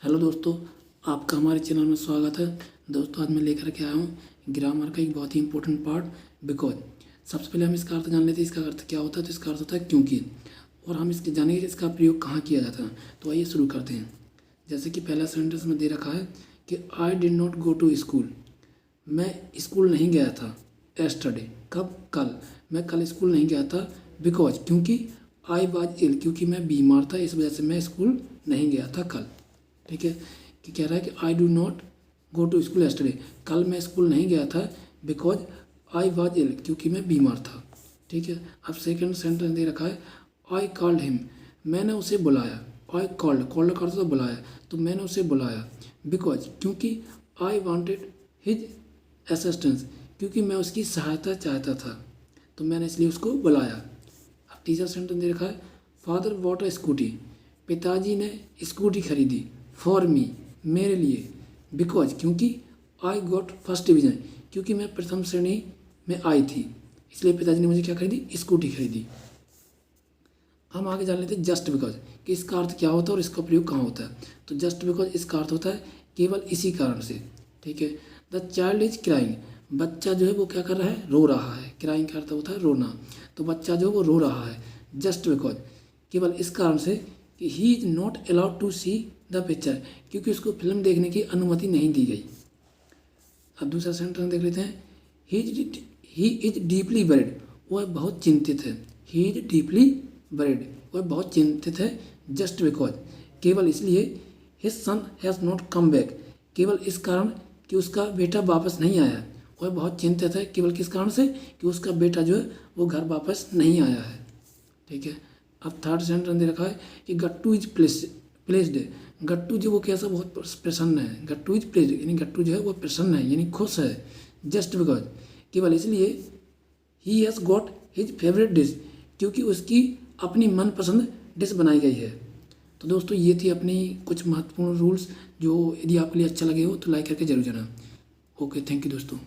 Hello दोस्तों, आपका हमारे चैनल में स्वागत है। दोस्तों, आज मैं लेकर के आया हूँ ग्रामर का एक बहुत ही इंपॉर्टेंट पार्ट बिकॉज। सबसे पहले हम इसका अर्थ जान लेते हैं। इसका अर्थ क्या होता है? तो इसका अर्थ होता है क्योंकि, और हम इसके जानेंगे इसका प्रयोग कहाँ किया जाता है। तो आइए शुरू करते हैं। जैसे कि पहला सेंटेंस में दे रखा है कि I did not go to school. मैं स्कूल नहीं गया था एस्टरडे। कब? कल। मैं कल स्कूल नहीं गया था बिकॉज, क्योंकि आई वाज इल, क्योंकि मैं बीमार था, इस वजह से मैं स्कूल नहीं गया था कल। ठीक है, कि कह रहा है कि I do not go to school yesterday. कल मैं स्कूल नहीं गया था बिकॉज आई वाज इल, क्योंकि मैं बीमार था। ठीक है, अब सेकंड सेंटेंस दे रखा है आई कॉल्ड हिम। मैंने उसे बुलाया। आई कॉल्ड, कॉल्ड करता था बुलाया, तो मैंने उसे बुलाया बिकॉज, क्योंकि आई वांटेड हिज असिस्टेंस, क्योंकि मैं उसकी सहायता चाहता था, तो मैंने इसलिए उसको बुलाया। अब तीसरा सेंटेंस दे रखा है फादर बॉट अ स्कूटी। पिताजी ने स्कूटी खरीदी फॉर मी, मेरे लिए, बिकॉज, क्योंकि आई गॉट फर्स्ट डिवीजन, क्योंकि मैं प्रथम श्रेणी में आई थी, इसलिए पिताजी ने मुझे क्या खरीदी? स्कूटी खरीदी। हम आगे जान लेते हैं जस्ट बिकॉज, कि इसका अर्थ क्या होता है और इसका प्रयोग कहाँ होता है। तो जस्ट बिकॉज इसका अर्थ होता है केवल इसी कारण से। ठीक है, द चाइल्ड इज क्राइंग। बच्चा जो है वो क्या कर रहा है? रो रहा है। क्राइंग का अर्थ होता है रोना, तो बच्चा जो है वो रो रहा है जस्ट बिकॉज, केवल इस कारण से कि he is not allowed to see the picture, क्योंकि उसको फिल्म देखने की अनुमति नहीं दी गई। अब दूसरा सेंटेंस देख लेते हैं ही इज डीपली वरिड। वह बहुत चिंतित है। ही इज डीपली वरिड, वह बहुत चिंतित है जस्ट बिकॉज, केवल इसलिए his son has not come back, केवल इस कारण कि उसका बेटा वापस नहीं आया। वह बहुत चिंतित है केवल किस कारण से? कि उसका बेटा जो है वो घर वापस नहीं आया है। ठीक है, अब थर्ड सेंटेंस दे रखा है कि गट्टू इज प्लेस्ड। गट्टू जो वो कैसा? बहुत प्रसन्न है। गट्टू इज प्लेस्ड, यानी गट्टू जो है वो प्रसन्न है, यानी खुश है जस्ट बिकॉज, केवल इसलिए he has got his favourite dish, क्योंकि उसकी अपनी मनपसंद डिश बनाई गई है। तो दोस्तों, ये थी अपनी कुछ महत्वपूर्ण रूल्स, जो यदि आपके लिए अच्छा लगे हो तो लाइक करके जरूर जाना। ओके, थैंक यू दोस्तों।